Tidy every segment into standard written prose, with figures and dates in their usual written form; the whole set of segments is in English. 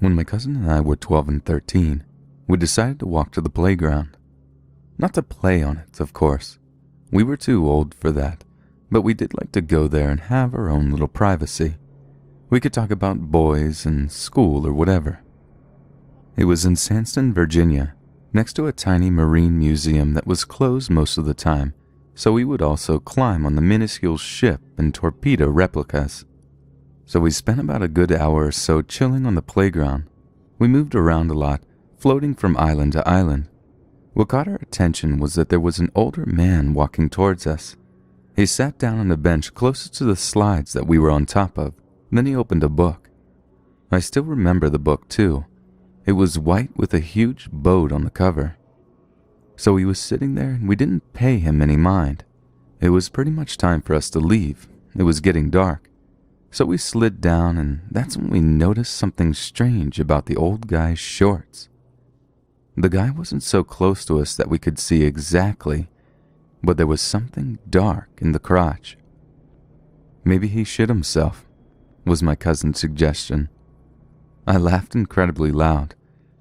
When my cousin and I were 12 and 13, we decided to walk to the playground. Not to play on it, of course. We were too old for that, but we did like to go there and have our own little privacy. We could talk about boys and school or whatever. It was in Sandston, Virginia, next to a tiny marine museum that was closed most of the time, so we would also climb on the minuscule ship and torpedo replicas. So we spent about a good hour or so chilling on the playground. We moved around a lot, floating from island to island. What caught our attention was that there was an older man walking towards us. He sat down on a bench closest to the slides that we were on top of. Then he opened a book. I still remember the book too. It was white with a huge boat on the cover. So he was sitting there and we didn't pay him any mind. It was pretty much time for us to leave. It was getting dark. So we slid down, and that's when we noticed something strange about the old guy's shorts. The guy wasn't so close to us that we could see exactly, but there was something dark in the crotch. Maybe he shit himself, was my cousin's suggestion. I laughed incredibly loud,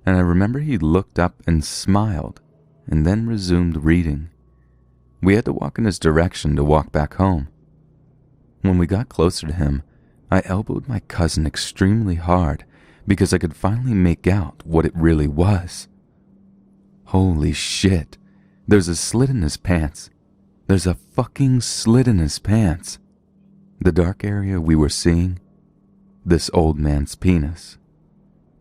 and I remember he looked up and smiled, and then resumed reading. We had to walk in his direction to walk back home. When we got closer to him, I elbowed my cousin extremely hard because I could finally make out what it really was. Holy shit, there's a slit in his pants. There's a fucking slit in his pants. The dark area we were seeing, this old man's penis.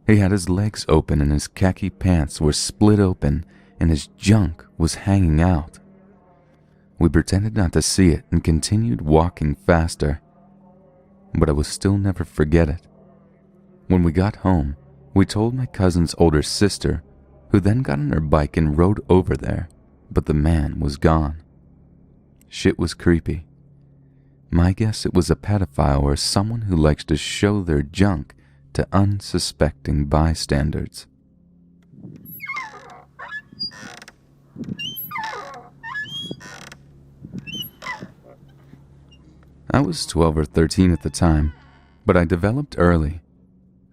He had his legs open and his khaki pants were split open and his junk was hanging out. We pretended not to see it and continued walking faster. But I will still never forget it. When we got home, we told my cousin's older sister, who then got on her bike and rode over there, but the man was gone. Shit was creepy. My guess it was a pedophile or someone who likes to show their junk to unsuspecting bystanders. I was 12 or 13 at the time, but I developed early.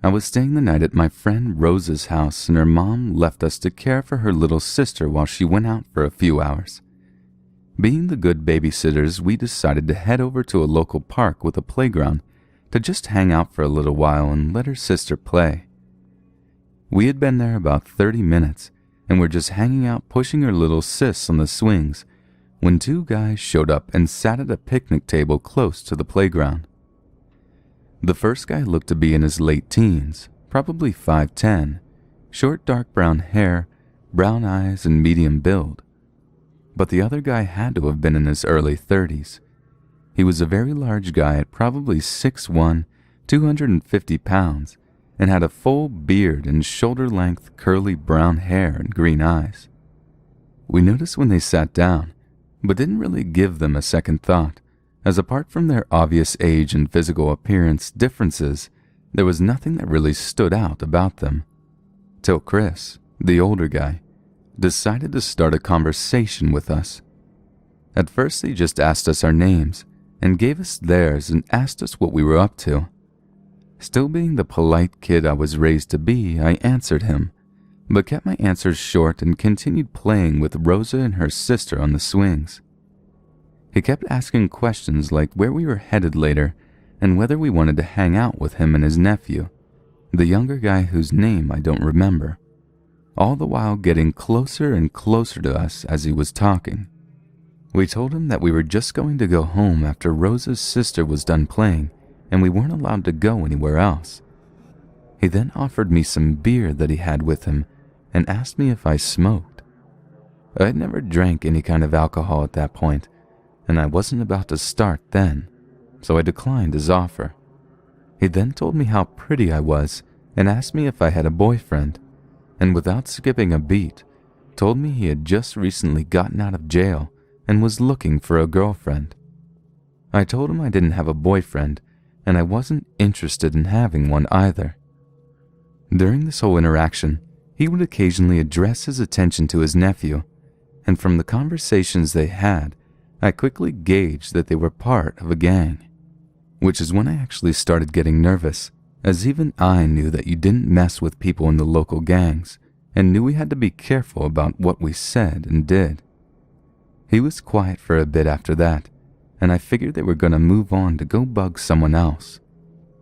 I was staying the night at my friend Rose's house, and her mom left us to care for her little sister while she went out for a few hours. Being the good babysitters, we decided to head over to a local park with a playground to just hang out for a little while and let her sister play. We had been there about 30 minutes, and were just hanging out pushing her little sis on the swings, when two guys showed up and sat at a picnic table close to the playground. The first guy looked to be in his late teens, probably 5'10", short dark brown hair, brown eyes, and medium build. But the other guy had to have been in his early 30s. He was a very large guy at probably 6'1", 250 pounds, and had a full beard and shoulder-length curly brown hair and green eyes. We noticed when they sat down, but didn't really give them a second thought, as apart from their obvious age and physical appearance differences, there was nothing that really stood out about them. Till Chris, the older guy, decided to start a conversation with us. At first he just asked us our names, and gave us theirs and asked us what we were up to. Still being the polite kid I was raised to be, I answered him, but kept my answers short and continued playing with Rosa and her sister on the swings. He kept asking questions like where we were headed later and whether we wanted to hang out with him and his nephew, the younger guy whose name I don't remember, all the while getting closer and closer to us as he was talking. We told him that we were just going to go home after Rosa's sister was done playing and we weren't allowed to go anywhere else. He then offered me some beer that he had with him and asked me if I smoked. I had never drank any kind of alcohol at that point, and I wasn't about to start then, so I declined his offer. He then told me how pretty I was and asked me if I had a boyfriend, and without skipping a beat, told me he had just recently gotten out of jail and was looking for a girlfriend. I told him I didn't have a boyfriend, and I wasn't interested in having one either. During this whole interaction, he would occasionally address his attention to his nephew, and from the conversations they had, I quickly gauged that they were part of a gang, which is when I actually started getting nervous as even I knew that you didn't mess with people in the local gangs and knew we had to be careful about what we said and did. He was quiet for a bit after that, and I figured they were going to move on to go bug someone else,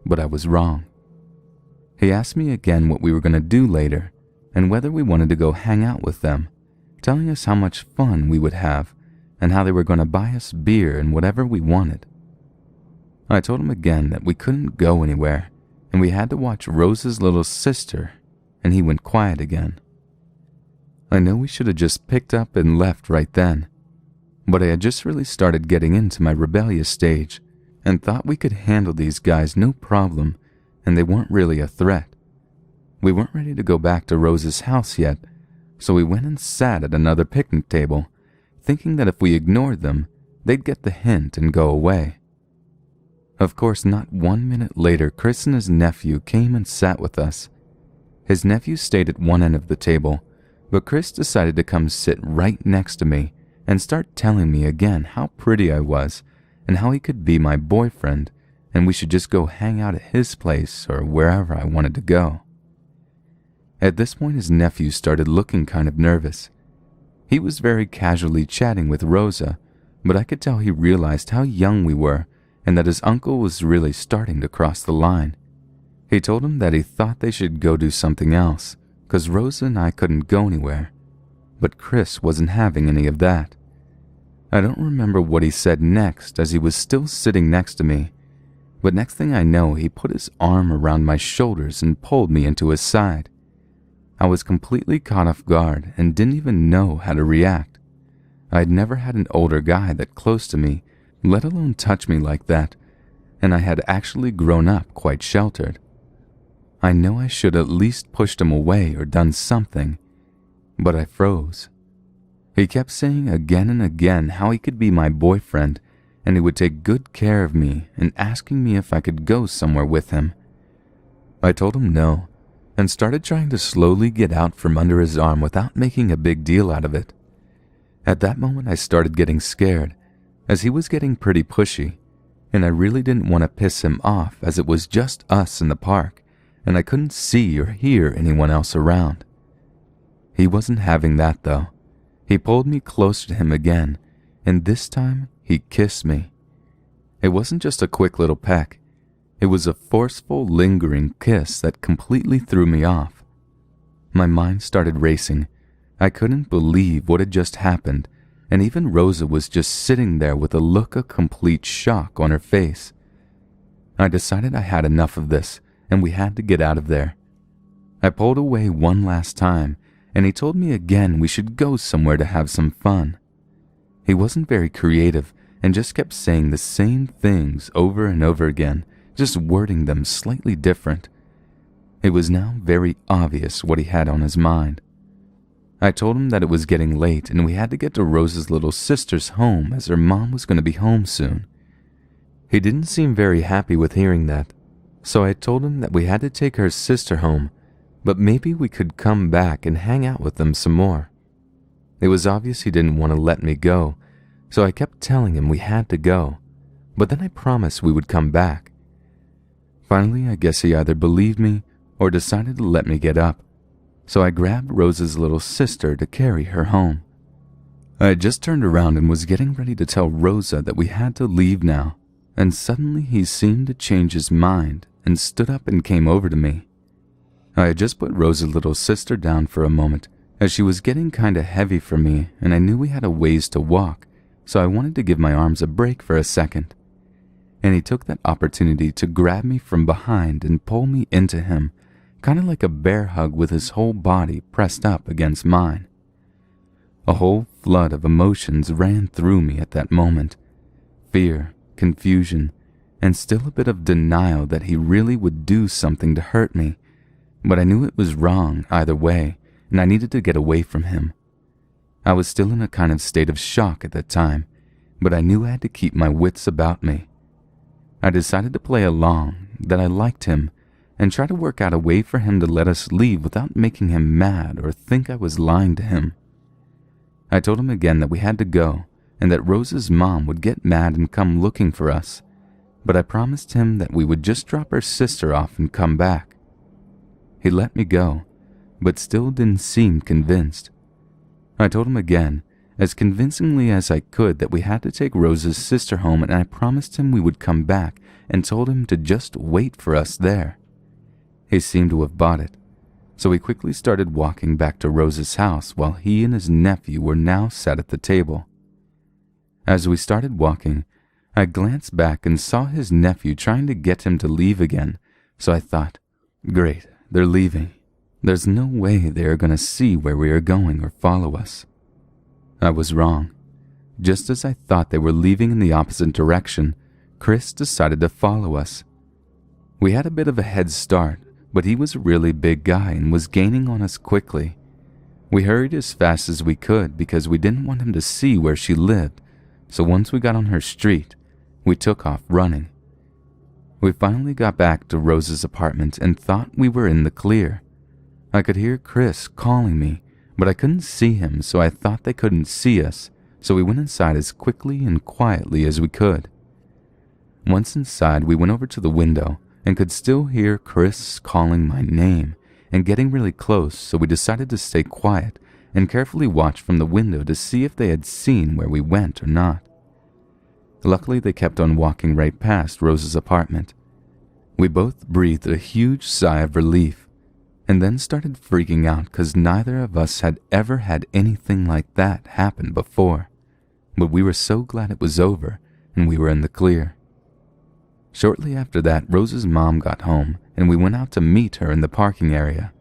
but I was wrong. He asked me again what we were going to do later and whether we wanted to go hang out with them, telling us how much fun we would have and how they were going to buy us beer and whatever we wanted. I told him again that we couldn't go anywhere and we had to watch Rose's little sister, and he went quiet again. I know we should have just picked up and left right then, but I had just really started getting into my rebellious stage and thought we could handle these guys no problem, and they weren't really a threat. We weren't ready to go back to Rose's house yet, so we went and sat at another picnic table, thinking that if we ignored them, they'd get the hint and go away. Of course, not 1 minute later, Chris and his nephew came and sat with us. His nephew stayed at one end of the table, but Chris decided to come sit right next to me and start telling me again how pretty I was and how he could be my boyfriend and we should just go hang out at his place or wherever I wanted to go. At this point, his nephew started looking kind of nervous. He was very casually chatting with Rosa, but I could tell he realized how young we were and that his uncle was really starting to cross the line. He told him that he thought they should go do something else, because Rosa and I couldn't go anywhere, but Chris wasn't having any of that. I don't remember what he said next as he was still sitting next to me, but next thing I know, he put his arm around my shoulders and pulled me into his side. I was completely caught off guard and didn't even know how to react. I'd never had an older guy that close to me, let alone touch me like that, and I had actually grown up quite sheltered. I know I should at least pushed him away or done something, but I froze. He kept saying again and again how he could be my boyfriend and he would take good care of me and asking me if I could go somewhere with him. I told him no and started trying to slowly get out from under his arm without making a big deal out of it. At that moment I started getting scared as he was getting pretty pushy, and I really didn't want to piss him off as it was just us in the park and I couldn't see or hear anyone else around. He wasn't having that though. He pulled me closer to him again, and this time he kissed me. It wasn't just a quick little peck. It was a forceful, lingering kiss that completely threw me off. My mind started racing. I couldn't believe what had just happened, and even Rosa was just sitting there with a look of complete shock on her face. I decided I had enough of this, and we had to get out of there. I pulled away one last time, and he told me again we should go somewhere to have some fun. He wasn't very creative and just kept saying the same things over and over again, just wording them slightly different. It was now very obvious what he had on his mind. I told him that it was getting late and we had to get to Rose's little sister's home as her mom was going to be home soon. He didn't seem very happy with hearing that, so I told him that we had to take her sister home, but maybe we could come back and hang out with them some more. It was obvious he didn't want to let me go, so I kept telling him we had to go, but then I promised we would come back. Finally, I guess he either believed me or decided to let me get up, so I grabbed Rose's little sister to carry her home. I had just turned around and was getting ready to tell Rosa that we had to leave now, and suddenly he seemed to change his mind and stood up and came over to me. I had just put Rosa's little sister down for a moment as she was getting kinda heavy for me and I knew we had a ways to walk, so I wanted to give my arms a break for a second. And he took that opportunity to grab me from behind and pull me into him, kinda like a bear hug with his whole body pressed up against mine. A whole flood of emotions ran through me at that moment. Fear, confusion, and still a bit of denial that he really would do something to hurt me. But I knew it was wrong either way, and I needed to get away from him. I was still in a kind of state of shock at that time, but I knew I had to keep my wits about me. I decided to play along, that I liked him, and try to work out a way for him to let us leave without making him mad or think I was lying to him. I told him again that we had to go, and that Rose's mom would get mad and come looking for us, but I promised him that we would just drop our sister off and come back. He let me go, but still didn't seem convinced. I told him again, as convincingly as I could, that we had to take Rose's sister home, and I promised him we would come back, and told him to just wait for us there. He seemed to have bought it, so we quickly started walking back to Rose's house while he and his nephew were now sat at the table. As we started walking, I glanced back and saw his nephew trying to get him to leave again, so I thought, great, they're leaving. There's no way they are going to see where we are going or follow us. I was wrong. Just as I thought they were leaving in the opposite direction, Chris decided to follow us. We had a bit of a head start, but he was a really big guy and was gaining on us quickly. We hurried as fast as we could because we didn't want him to see where she lived, so once we got on her street, we took off running. We finally got back to Rose's apartment and thought we were in the clear. I could hear Chris calling me, but I couldn't see him, so I thought they couldn't see us, so we went inside as quickly and quietly as we could. Once inside, we went over to the window and could still hear Chris calling my name and getting really close, so we decided to stay quiet and carefully watch from the window to see if they had seen where we went or not. Luckily, they kept on walking right past Rose's apartment. We both breathed a huge sigh of relief and then started freaking out because neither of us had ever had anything like that happen before, but we were so glad it was over and we were in the clear. Shortly after that, Rose's mom got home, and we went out to meet her in the parking area.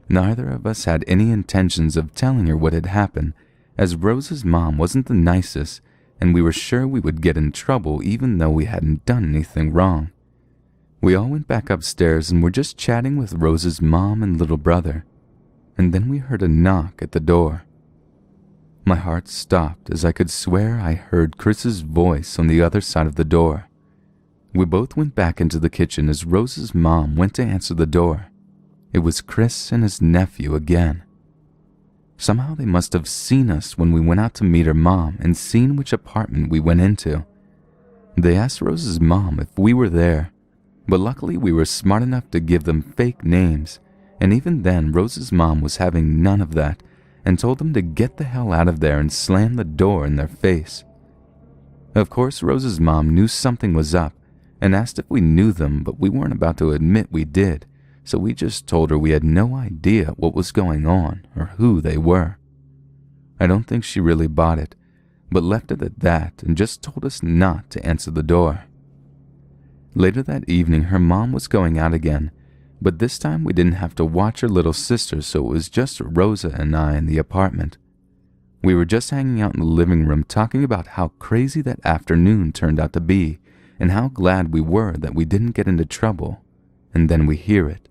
Neither of us had any intentions of telling her what had happened, as Rose's mom wasn't the nicest, and we were sure we would get in trouble even though we hadn't done anything wrong. We all went back upstairs and were just chatting with Rose's mom and little brother, and then we heard a knock at the door. My heart stopped as I could swear I heard Chris's voice on the other side of the door. We both went back into the kitchen as Rose's mom went to answer the door. It was Chris and his nephew again. Somehow they must have seen us when we went out to meet her mom and seen which apartment we went into. They asked Rose's mom if we were there, but luckily we were smart enough to give them fake names, and even then Rose's mom was having none of that and told them to get the hell out of there and slam the door in their face. Of course, Rose's mom knew something was up and asked if we knew them, but we weren't about to admit we did, so we just told her we had no idea what was going on or who they were. I don't think she really bought it, but left it at that and just told us not to answer the door. Later that evening, her mom was going out again, but this time we didn't have to watch her little sister, so it was just Rosa and I in the apartment. We were just hanging out in the living room talking about how crazy that afternoon turned out to be, and how glad we were that we didn't get into trouble, and then we hear it.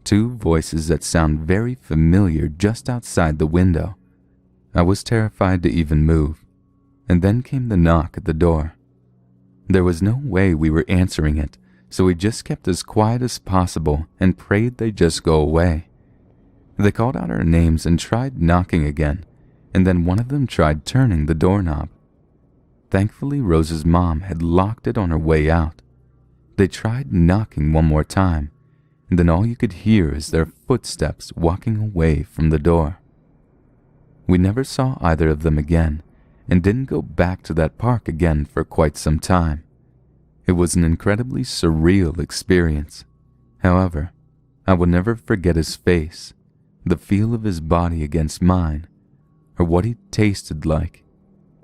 Two voices that sound very familiar just outside the window. I was terrified to even move, and then came the knock at the door. There was no way we were answering it, so we just kept as quiet as possible and prayed they'd just go away. They called out our names and tried knocking again, and then one of them tried turning the doorknob. Thankfully, Rose's mom had locked it on her way out. They tried knocking one more time, and then all you could hear is their footsteps walking away from the door. We never saw either of them again, and didn't go back to that park again for quite some time. It was an incredibly surreal experience. However, I will never forget his face, the feel of his body against mine, or what he tasted like,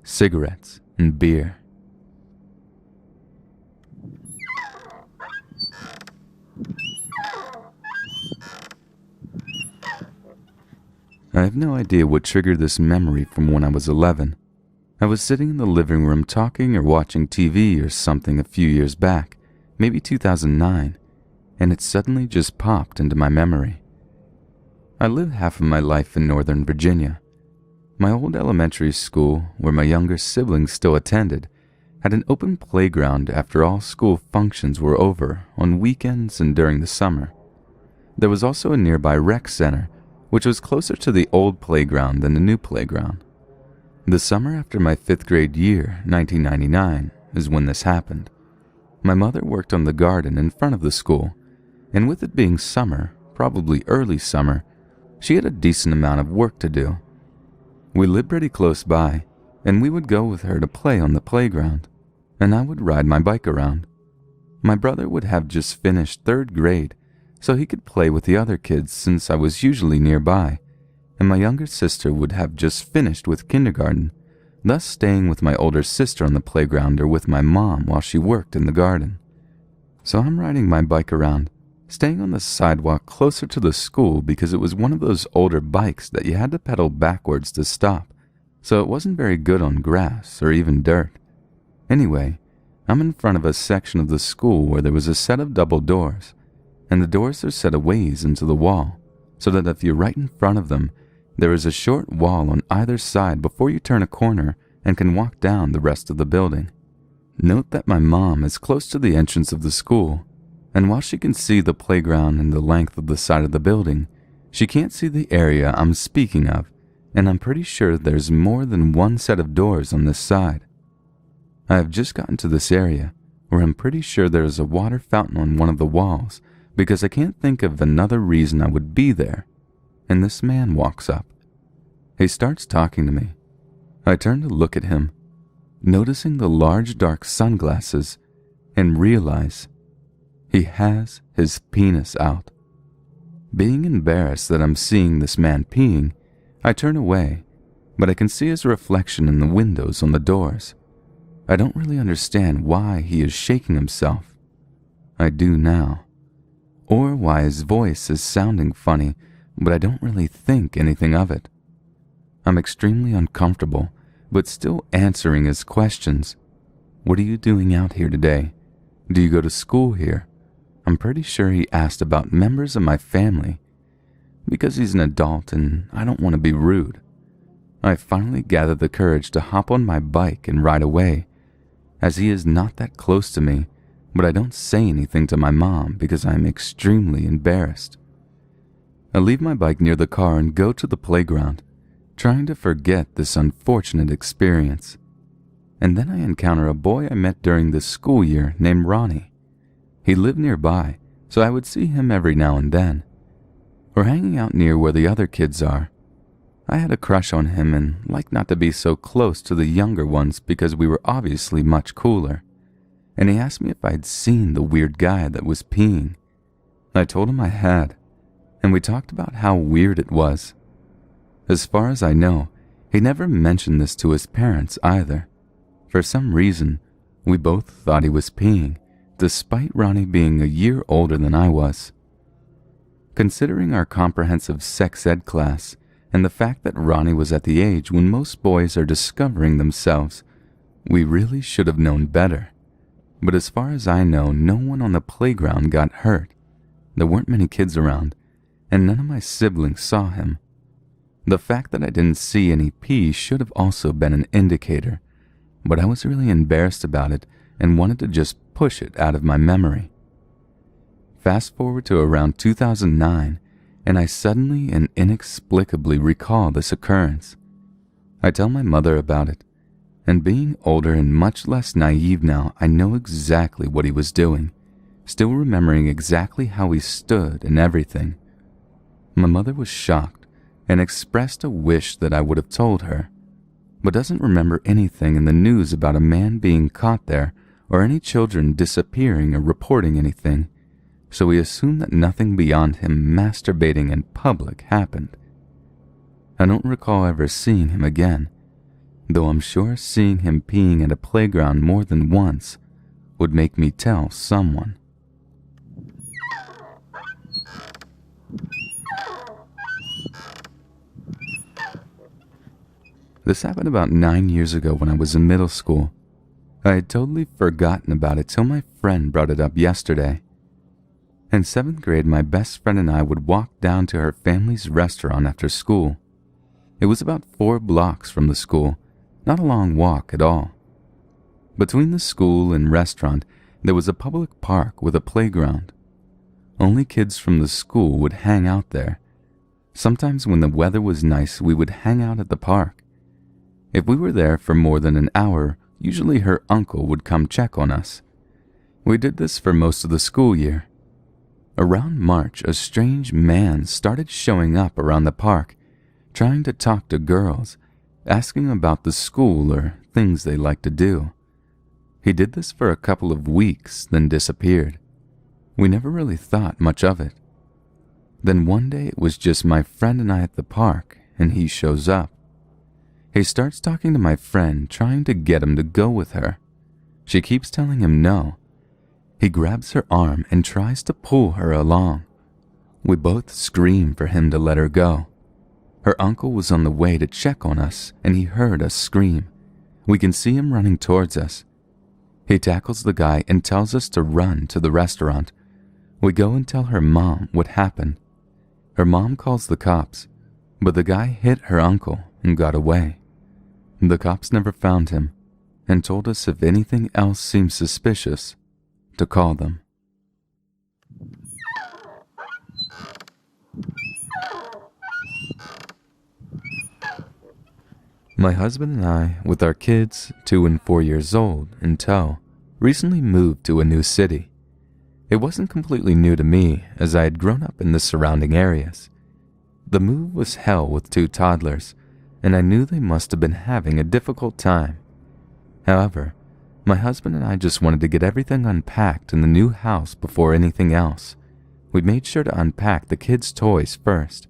cigarettes and beer. I have no idea what triggered this memory from when I was 11. I was sitting in the living room talking or watching TV or something a few years back, maybe 2009, and it suddenly just popped into my memory. I lived half of my life in Northern Virginia. My old elementary school, where my younger siblings still attended, had an open playground after all school functions were over on weekends and during the summer. There was also a nearby rec center, which was closer to the old playground than the new playground. The summer after my 5th grade year, 1999, is when this happened. My mother worked on the garden in front of the school, and with it being summer, probably early summer, she had a decent amount of work to do. We lived pretty close by, and we would go with her to play on the playground, and I would ride my bike around. My brother would have just finished 3rd grade, so he could play with the other kids since I was usually nearby, and my younger sister would have just finished with kindergarten, thus staying with my older sister on the playground or with my mom while she worked in the garden. So I'm riding my bike around, staying on the sidewalk closer to the school because it was one of those older bikes that you had to pedal backwards to stop, so it wasn't very good on grass or even dirt. Anyway, I'm in front of a section of the school where there was a set of double doors, and the doors are set a ways into the wall, so that if you're right in front of them, there is a short wall on either side before you turn a corner and can walk down the rest of the building. Note that my mom is close to the entrance of the school, and while she can see the playground and the length of the side of the building, she can't see the area I'm speaking of, and I'm pretty sure there's more than one set of doors on this side. I have just gotten to this area where I'm pretty sure there is a water fountain on one of the walls because I can't think of another reason I would be there, and this man walks up. He starts talking to me. I turn to look at him, noticing the large dark sunglasses, and realize he has his penis out. Being embarrassed that I'm seeing this man peeing, I turn away, but I can see his reflection in the windows on the doors. I don't really understand why he is shaking himself. I do now. Or why his voice is sounding funny, but I don't really think anything of it. I'm extremely uncomfortable, but still answering his questions. What are you doing out here today? Do you go to school here? I'm pretty sure he asked about members of my family, because he's an adult and I don't want to be rude. I finally gather the courage to hop on my bike and ride away, as he is not that close to me, but I don't say anything to my mom because I'm extremely embarrassed. I leave my bike near the car and go to the playground, trying to forget this unfortunate experience. And then I encounter a boy I met during this school year named Ronnie. He lived nearby, so I would see him every now and then. We're hanging out near where the other kids are. I had a crush on him and liked not to be so close to the younger ones because we were obviously much cooler. And he asked me if I'd seen the weird guy that was peeing. I told him I had, and we talked about how weird it was. As far as I know, he never mentioned this to his parents either. For some reason, we both thought he was peeing, despite Ronnie being a year older than I was. Considering our comprehensive sex ed class, and the fact that Ronnie was at the age when most boys are discovering themselves, we really should have known better. But as far as I know, no one on the playground got hurt. There weren't many kids around, and none of my siblings saw him. The fact that I didn't see any pee should have also been an indicator, but I was really embarrassed about it and wanted to just push it out of my memory. Fast forward to around 2009, and I suddenly and inexplicably recall this occurrence. I tell my mother about it, and being older and much less naive now, I know exactly what he was doing, still remembering exactly how he stood and everything. My mother was shocked and expressed a wish that I would have told her, but doesn't remember anything in the news about a man being caught there or any children disappearing or reporting anything, so we assume that nothing beyond him masturbating in public happened. I don't recall ever seeing him again, though I'm sure seeing him peeing at a playground more than once would make me tell someone. This happened about 9 years ago when I was in middle school. I had totally forgotten about it till my friend brought it up yesterday. In 7th grade, my best friend and I would walk down to her family's restaurant after school. It was about 4 blocks from the school, not a long walk at all. Between the school and restaurant, there was a public park with a playground. Only kids from the school would hang out there. Sometimes when the weather was nice, we would hang out at the park. If we were there for more than an hour, usually her uncle would come check on us. We did this for most of the school year. Around March, a strange man started showing up around the park, trying to talk to girls, asking about the school or things they like to do. He did this for a couple of weeks, then disappeared. We never really thought much of it. Then one day it was just my friend and I at the park, and he shows up. He starts talking to my friend, trying to get him to go with her. She keeps telling him no. He grabs her arm and tries to pull her along. We both scream for him to let her go. Her uncle was on the way to check on us, and he heard us scream. We can see him running towards us. He tackles the guy and tells us to run to the restaurant. We go and tell her mom what happened. Her mom calls the cops, but the guy hit her uncle and got away. The cops never found him and told us if anything else seemed suspicious, to call them. My husband and I, with our kids, 2 and 4 years old, in tow, recently moved to a new city. It wasn't completely new to me, as I had grown up in the surrounding areas. The move was hell with 2 toddlers, and I knew they must have been having a difficult time. However, my husband and I just wanted to get everything unpacked in the new house before anything else. We made sure to unpack the kids' toys first.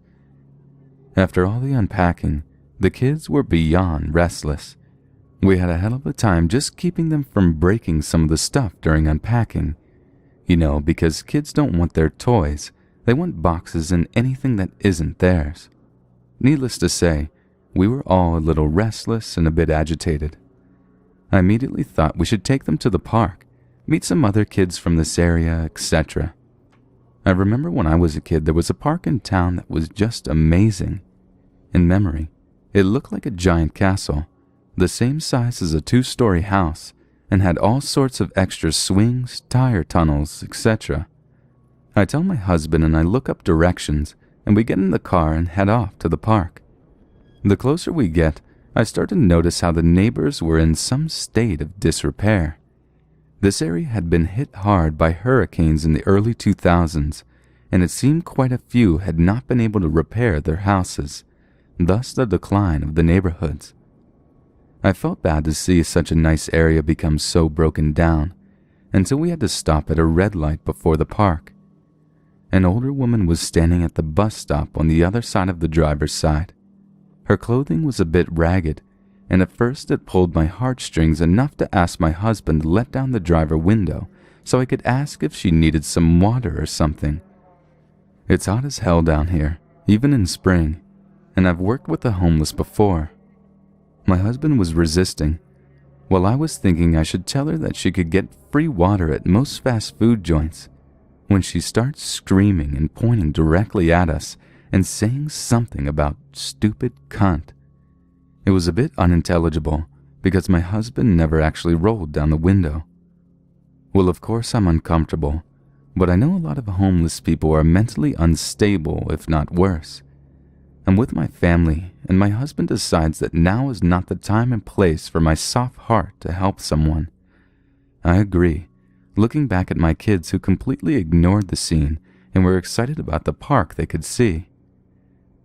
After all the unpacking, the kids were beyond restless. We had a hell of a time just keeping them from breaking some of the stuff during unpacking. You know, because kids don't want their toys, they want boxes and anything that isn't theirs. Needless to say, we were all a little restless and a bit agitated. I immediately thought we should take them to the park, meet some other kids from this area, etc. I remember when I was a kid there was a park in town that was just amazing. In memory, it looked like a giant castle, the same size as a 2-story house, and had all sorts of extra swings, tire tunnels, etc. I tell my husband and I look up directions, and we get in the car and head off to the park. The closer we get, I start to notice how the neighbors were in some state of disrepair. This area had been hit hard by hurricanes in the early 2000s, and it seemed quite a few had not been able to repair their houses, thus the decline of the neighborhoods. I felt bad to see such a nice area become so broken down, until we had to stop at a red light before the park. An older woman was standing at the bus stop on the other side of the driver's side. Her clothing was a bit ragged, and at first it pulled my heartstrings enough to ask my husband to let down the driver window so I could ask if she needed some water or something. It's hot as hell down here, even in spring, and I've worked with the homeless before. My husband was resisting, while I was thinking I should tell her that she could get free water at most fast food joints, when she starts screaming and pointing directly at us and saying something about stupid cunt. It was a bit unintelligible because my husband never actually rolled down the window. Well, of course I'm uncomfortable, but I know a lot of homeless people are mentally unstable, if not worse. I'm with my family, and my husband decides that now is not the time and place for my soft heart to help someone. I agree, looking back at my kids who completely ignored the scene and were excited about the park they could see.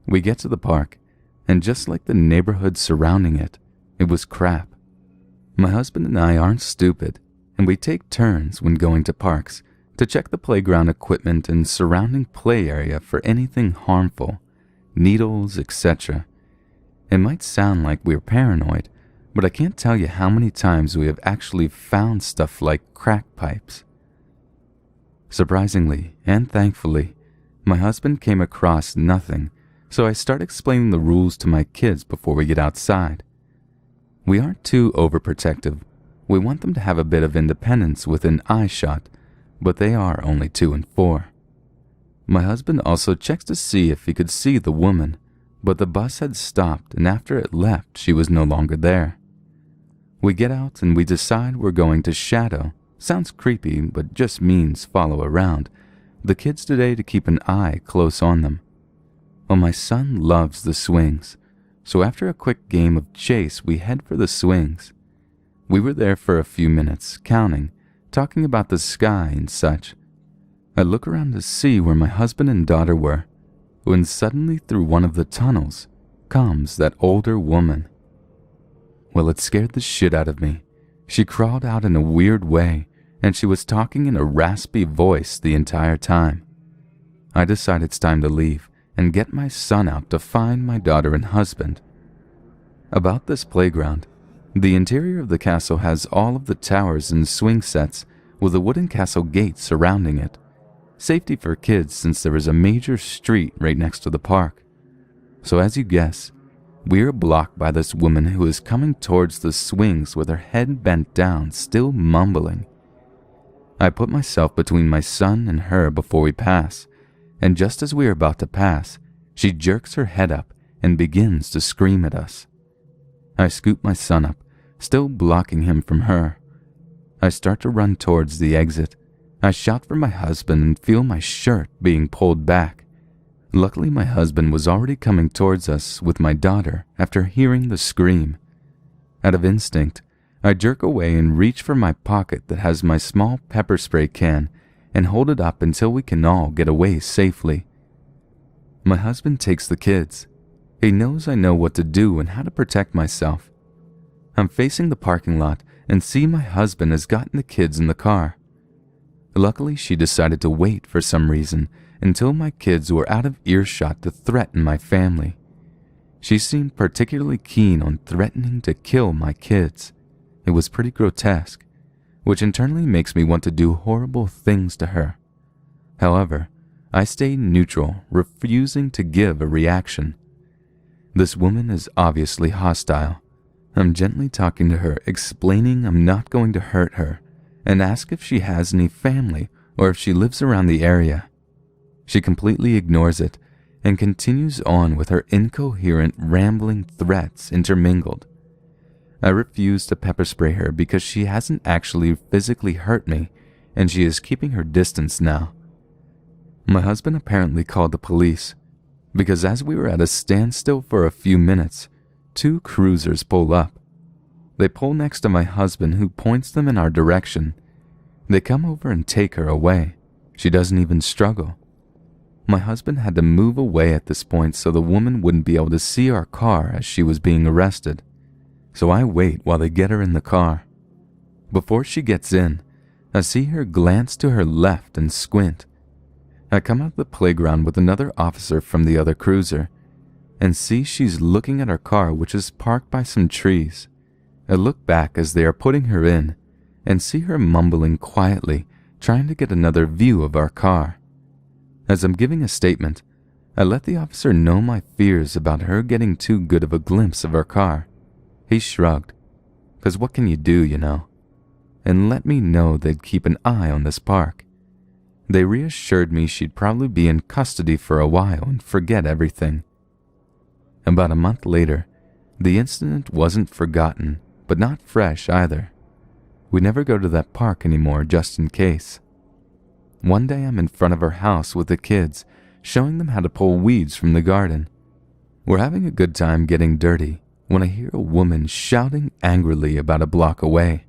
We get to the park, and just like the neighborhood surrounding it, it was crap. My husband and I aren't stupid, and we take turns when going to parks to check the playground equipment and surrounding play area for anything harmful, needles, etc. It might sound like we're paranoid, but I can't tell you how many times we have actually found stuff like crack pipes. Surprisingly and thankfully, my husband came across nothing, so I start explaining the rules to my kids before we get outside. We aren't too overprotective. We want them to have a bit of independence within eye shot, but they are only 2 and 4. My husband also checks to see if he could see the woman, but the bus had stopped, and after it left, she was no longer there. We get out and we decide we're going to shadow. Sounds creepy, but just means follow around the kids today to keep an eye close on them. Well, my son loves the swings, so after a quick game of chase, we head for the swings. We were there for a few minutes, counting, talking about the sky and such. I look around to see where my husband and daughter were, when suddenly through one of the tunnels comes that older woman. Well, it scared the shit out of me. She crawled out in a weird way, and she was talking in a raspy voice the entire time. I decide it's time to leave and get my son out to find my daughter and husband. About this playground, the interior of the castle has all of the towers and swing sets with a wooden castle gate surrounding it. Safety for kids since there is a major street right next to the park. So as you guess, we are blocked by this woman who is coming towards the swings with her head bent down, still mumbling. I put myself between my son and her before we pass, and just as we are about to pass, she jerks her head up and begins to scream at us. I scoop my son up, still blocking him from her. I start to run towards the exit. I shout for my husband and feel my shirt being pulled back. Luckily, my husband was already coming towards us with my daughter after hearing the scream. Out of instinct, I jerk away and reach for my pocket that has my small pepper spray can and hold it up until we can all get away safely. My husband takes the kids. He knows I know what to do and how to protect myself. I'm facing the parking lot and see my husband has gotten the kids in the car. Luckily, she decided to wait for some reason until my kids were out of earshot to threaten my family. She seemed particularly keen on threatening to kill my kids. It was pretty grotesque, which internally makes me want to do horrible things to her. However, I stay neutral, refusing to give a reaction. This woman is obviously hostile. I'm gently talking to her, explaining I'm not going to hurt her, and ask if she has any family or if she lives around the area. She completely ignores it and continues on with her incoherent, rambling threats intermingled. I refuse to pepper spray her because she hasn't actually physically hurt me and she is keeping her distance now. My husband apparently called the police because as we were at a standstill for a few minutes, 2 cruisers pull up. They pull next to my husband, who points them in our direction. They come over and take her away. She doesn't even struggle. My husband had to move away at this point so the woman wouldn't be able to see our car as she was being arrested. So I wait while they get her in the car. Before she gets in, I see her glance to her left and squint. I come out of the playground with another officer from the other cruiser and see she's looking at our car, which is parked by some trees. I look back as they are putting her in and see her mumbling quietly, trying to get another view of our car. As I'm giving a statement, I let the officer know my fears about her getting too good of a glimpse of our car. He shrugged, 'cause what can you do, you know? And let me know they'd keep an eye on this park. They reassured me she'd probably be in custody for a while and forget everything. About a month later, the incident wasn't forgotten, but not fresh either. We never go to that park anymore just in case. One day I'm in front of our house with the kids, showing them how to pull weeds from the garden. We're having a good time getting dirty when I hear a woman shouting angrily about a block away.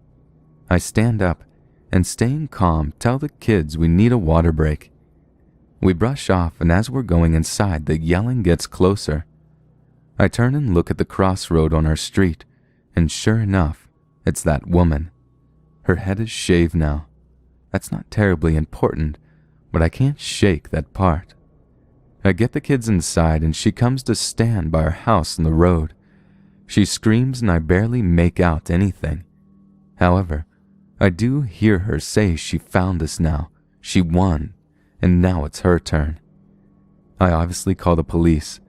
I stand up and, staying calm, tell the kids we need a water break. We brush off, and as we're going inside, the yelling gets closer. I turn and look at the crossroad on our street, and sure enough, it's that woman. Her head is shaved now. That's not terribly important, but I can't shake that part. I get the kids inside, and she comes to stand by our house on the road. She screams, and I barely make out anything. However, I do hear her say she found us now. She won, and now it's her turn. I obviously call the police,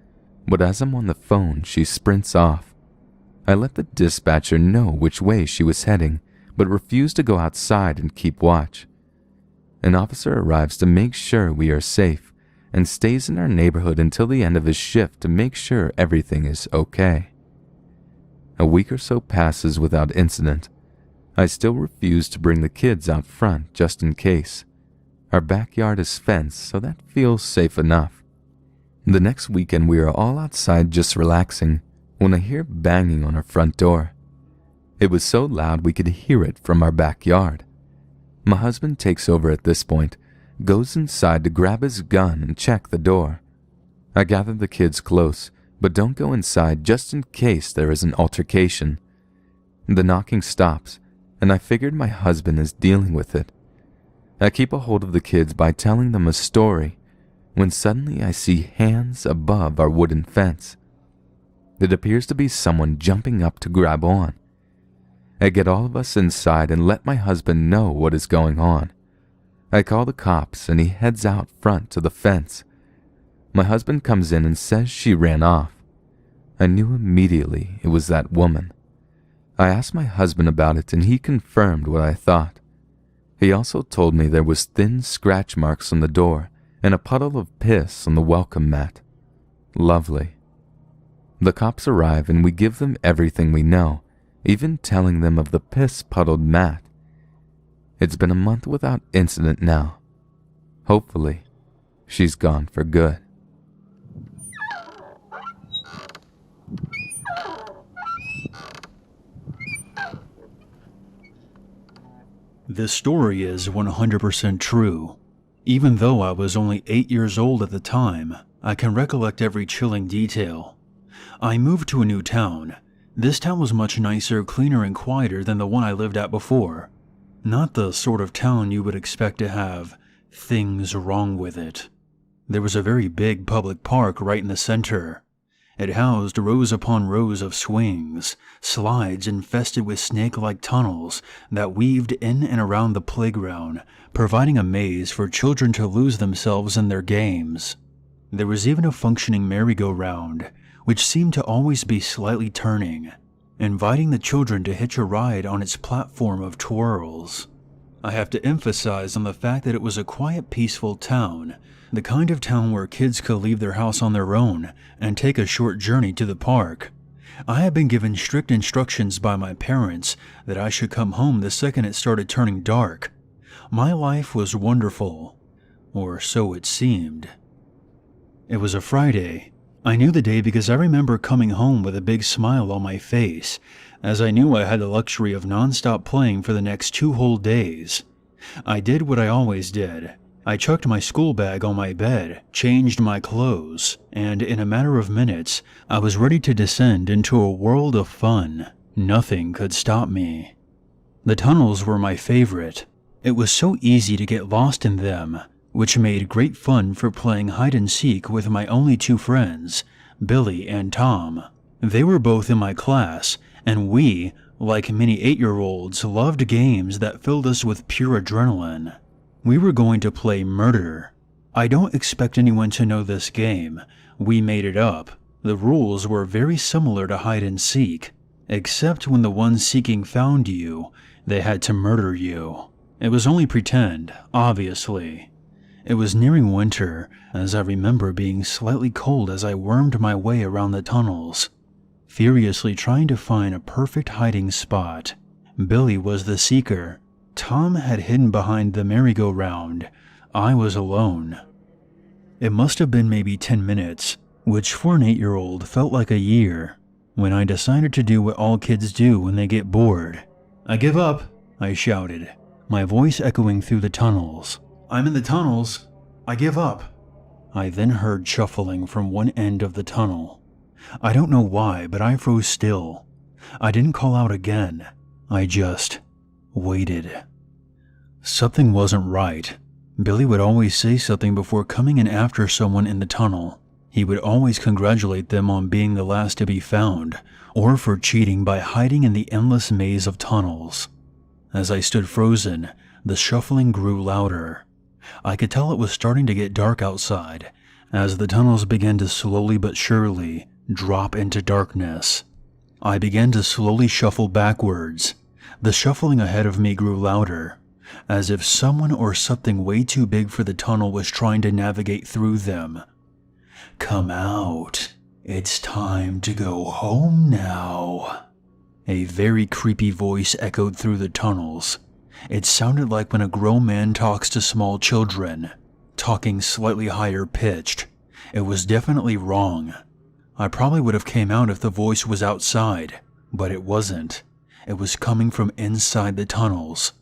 but as I'm on the phone, she sprints off. I let the dispatcher know which way she was heading, but refused to go outside and keep watch. An officer arrives to make sure we are safe and stays in our neighborhood until the end of his shift to make sure everything is okay. A week or so passes without incident. I still refuse to bring the kids out front just in case. Our backyard is fenced, so that feels safe enough. The next weekend we are all outside just relaxing when I hear banging on our front door. It was so loud we could hear it from our backyard. My husband takes over at this point, goes inside to grab his gun and check the door. I gather the kids close, but don't go inside just in case there is an altercation. The knocking stops, and I figured my husband is dealing with it. I keep a hold of the kids by telling them a story, when suddenly I see hands above our wooden fence. It appears to be someone jumping up to grab on. I get all of us inside and let my husband know what is going on. I call the cops and he heads out front to the fence. My husband comes in and says she ran off. I knew immediately it was that woman. I asked my husband about it and he confirmed what I thought. He also told me there was thin scratch marks on the door and a puddle of piss on the welcome mat. Lovely. The cops arrive and we give them everything we know, even telling them of the piss-puddled mat. It's been a month without incident now. Hopefully, she's gone for good. This story is 100% true. Even though I was only 8 years old at the time, I can recollect every chilling detail. I moved to a new town. This town was much nicer, cleaner, and quieter than the one I lived at before. Not the sort of town you would expect to have things wrong with it. There was a very big public park right in the center. It housed rows upon rows of swings, slides infested with snake-like tunnels that weaved in and around the playground, providing a maze for children to lose themselves in their games. There was even a functioning merry-go-round, which seemed to always be slightly turning, inviting the children to hitch a ride on its platform of twirls. I have to emphasize on the fact that it was a quiet, peaceful town, the kind of town where kids could leave their house on their own and take a short journey to the park. I had been given strict instructions by my parents that I should come home the second it started turning dark. My life was wonderful, or so it seemed. It was a Friday. I knew the day because I remember coming home with a big smile on my face, as I knew I had the luxury of non-stop playing for the next 2 whole days. I did what I always did. I chucked my school bag on my bed, changed my clothes, and in a matter of minutes, I was ready to descend into a world of fun. Nothing could stop me. The tunnels were my favorite. It was so easy to get lost in them, which made great fun for playing hide-and-seek with my only 2 friends, Billy and Tom. They were both in my class, and we, like many 8-year-olds, loved games that filled us with pure adrenaline. We were going to play murder. I don't expect anyone to know this game. We made it up. The rules were very similar to hide-and-seek, except when the one seeking found you, they had to murder you. It was only pretend, obviously. It was nearing winter, as I remember being slightly cold as I wormed my way around the tunnels, furiously trying to find a perfect hiding spot. Billy was the seeker. Tom had hidden behind the merry-go-round. I was alone. It must have been maybe 10 minutes, which for an 8-year-old felt like a year, when I decided to do what all kids do when they get bored. "I give up," I shouted, my voice echoing through the tunnels. "I'm in the tunnels. I give up." I then heard shuffling from one end of the tunnel. I don't know why, but I froze still. I didn't call out again. I just waited. Something wasn't right. Billy would always say something before coming in after someone in the tunnel. He would always congratulate them on being the last to be found, or for cheating by hiding in the endless maze of tunnels. As I stood frozen, the shuffling grew louder. I could tell it was starting to get dark outside, as the tunnels began to slowly but surely drop into darkness. I began to slowly shuffle backwards. The shuffling ahead of me grew louder, as if someone or something way too big for the tunnel was trying to navigate through them. "Come out. It's time to go home now." A very creepy voice echoed through the tunnels. It sounded like when a grown man talks to small children, talking slightly higher pitched. It was definitely wrong. I probably would have came out if the voice was outside, but it wasn't. It was coming from inside the tunnels.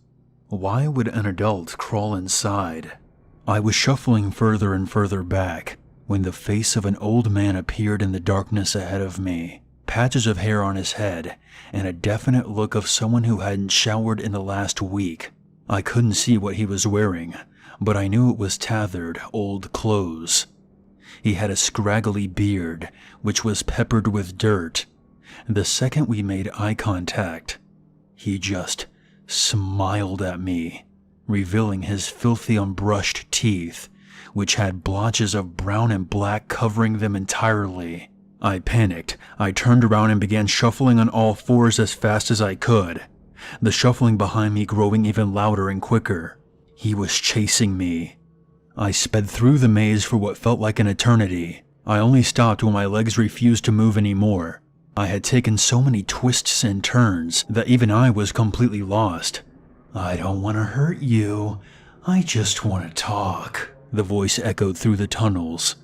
Why would an adult crawl inside? I was shuffling further and further back when the face of an old man appeared in the darkness ahead of me. Patches of hair on his head, and a definite look of someone who hadn't showered in the last week. I couldn't see what he was wearing, but I knew it was tattered, old clothes. He had a scraggly beard, which was peppered with dirt. The second we made eye contact, he just smiled at me, revealing his filthy unbrushed teeth, which had blotches of brown and black covering them entirely. I panicked. I turned around and began shuffling on all fours as fast as I could, the shuffling behind me growing even louder and quicker. He was chasing me. I sped through the maze for what felt like an eternity. I only stopped when my legs refused to move anymore. I had taken so many twists and turns that even I was completely lost. "I don't want to hurt you. I just want to talk," the voice echoed through the tunnels.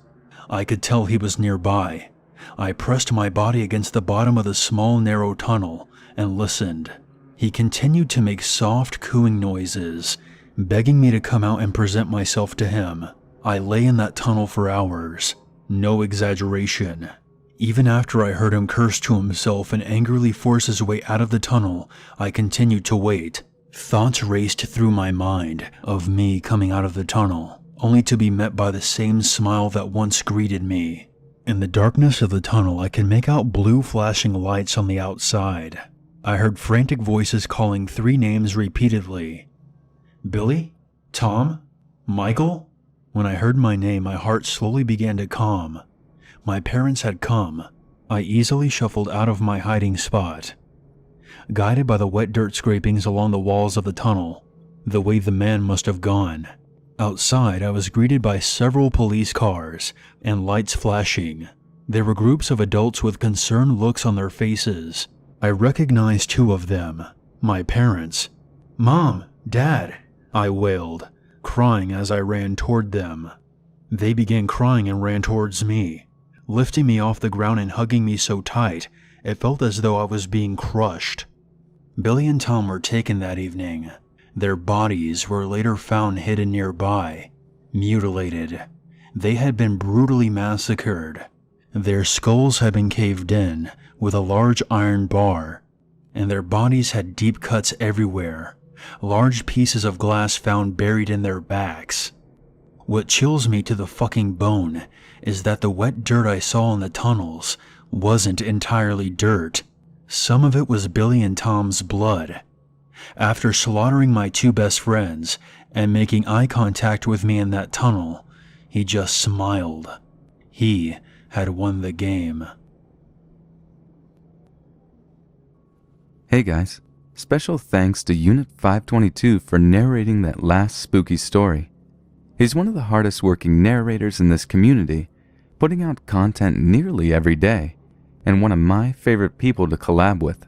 I could tell he was nearby. I pressed my body against the bottom of the small, narrow tunnel and listened. He continued to make soft, cooing noises, begging me to come out and present myself to him. I lay in that tunnel for hours. No exaggeration. Even after I heard him curse to himself and angrily force his way out of the tunnel, I continued to wait. Thoughts raced through my mind of me coming out of the tunnel, only to be met by the same smile that once greeted me. In the darkness of the tunnel, I could make out blue flashing lights on the outside. I heard frantic voices calling 3 names repeatedly. Billy? Tom? Michael? When I heard my name, my heart slowly began to calm. My parents had come. I easily shuffled out of my hiding spot, guided by the wet dirt scrapings along the walls of the tunnel, the way the man must have gone. Outside, I was greeted by several police cars and lights flashing. There were groups of adults with concerned looks on their faces. I recognized 2 of them, my parents. "Mom, Dad," I wailed, crying as I ran toward them. They began crying and ran towards me, lifting me off the ground and hugging me so tight it felt as though I was being crushed. Billy and Tom were taken that evening. Their bodies were later found hidden nearby, mutilated. They had been brutally massacred. Their skulls had been caved in with a large iron bar, and their bodies had deep cuts everywhere, large pieces of glass found buried in their backs. What chills me to the fucking bone is that the wet dirt I saw in the tunnels wasn't entirely dirt. Some of it was Billy and Tom's blood. After slaughtering my 2 best friends and making eye contact with me in that tunnel, he just smiled. He had won the game. Hey guys, special thanks to Unit 522 for narrating that last spooky story. He's one of the hardest working narrators in this community, putting out content nearly every day, and one of my favorite people to collab with.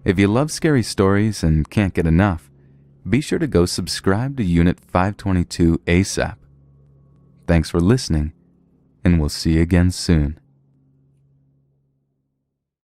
If you love scary stories and can't get enough, be sure to go subscribe to Unit 522 ASAP. Thanks for listening, and we'll see you again soon.